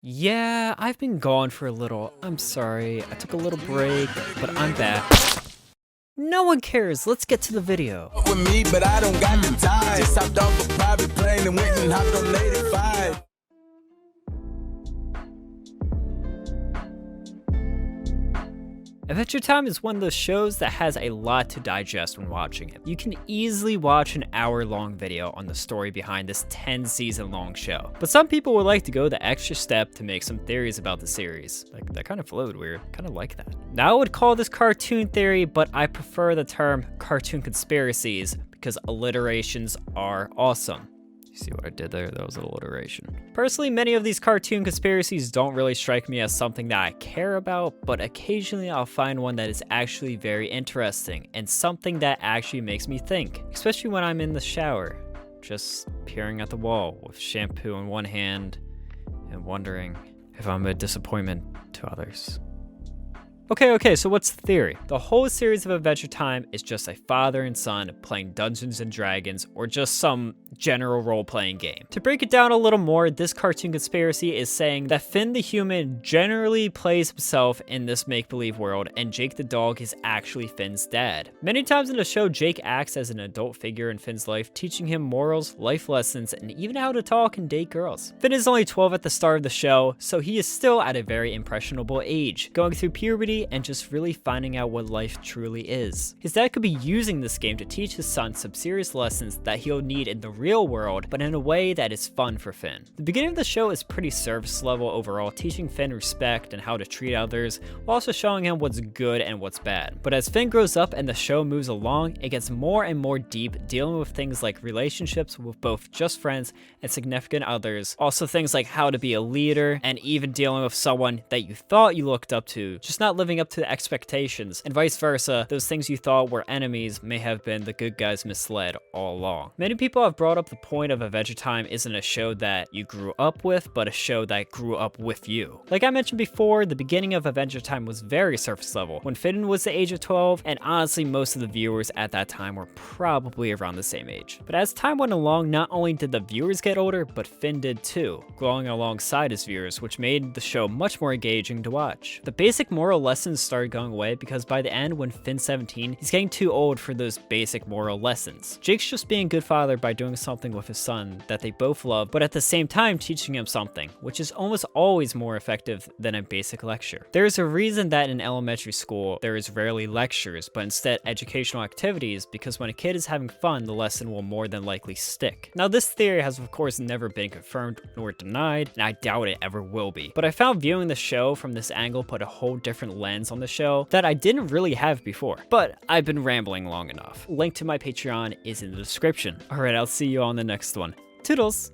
Yeah, I've been gone for a little. I'm sorry. I took a little break, but I'm back. No one cares. Let's get to the video. With me, but I don't got the time. Just hopped off a private plane and went and hopped on 85. Adventure Time is one of those shows that has a lot to digest when watching it. You can easily watch an hour-long video on the story behind this 10-season-long show. But some people would like to go the extra step to make some theories about the series. Like, that kind of flowed weird. Kind of like that. Now I would call this cartoon theory, but I prefer the term cartoon conspiracies because alliterations are awesome. You see what I did there? That was an alliteration. Personally, many of these cartoon conspiracies don't really strike me as something that I care about, but occasionally I'll find one that is actually very interesting and something that actually makes me think, especially when I'm in the shower, just peering at the wall with shampoo in one hand and wondering if I'm a disappointment to others. Okay, so what's the theory? The whole series of Adventure Time is just a father and son playing Dungeons and Dragons or just some general role-playing game. To break it down a little more, this cartoon conspiracy is saying that Finn the human generally plays himself in this make-believe world and Jake the dog is actually Finn's dad. Many times in the show, Jake acts as an adult figure in Finn's life, teaching him morals, life lessons, and even how to talk and date girls. Finn is only 12 at the start of the show, so he is still at a very impressionable age, going through puberty and just really finding out what life truly is. His dad could be using this game to teach his son some serious lessons that he'll need in the real world, but in a way that is fun for Finn. The beginning of the show is pretty surface level overall, teaching Finn respect and how to treat others, while also showing him what's good and what's bad. But as Finn grows up and the show moves along, it gets more and more deep, dealing with things like relationships with both just friends and significant others, also things like how to be a leader, and even dealing with someone that you thought you looked up to, just not living up to the expectations, and vice versa, those things you thought were enemies may have been the good guys misled all along. Many people have brought up the point of Adventure Time isn't a show that you grew up with, but a show that grew up with you. Like I mentioned before, the beginning of Adventure Time was very surface level, when Finn was the age of 12, and honestly most of the viewers at that time were probably around the same age. But as time went along, not only did the viewers get older, but Finn did too, growing alongside his viewers, which made the show much more engaging to watch. The basic moral lessons started going away because by the end, when Finn's 17, he's getting too old for those basic moral lessons. Jake's just being a good father by doing something with his son that they both love, but at the same time teaching him something, which is almost always more effective than a basic lecture. There is a reason that in elementary school, there is rarely lectures, but instead educational activities, because when a kid is having fun, the lesson will more than likely stick. Now, this theory has of course never been confirmed nor denied, and I doubt it ever will be. But I found viewing the show from this angle put a whole different lens on the show that I didn't really have before. But I've been rambling long enough. Link to my Patreon is in the description. Alright, I'll see you on the next one. Toodles!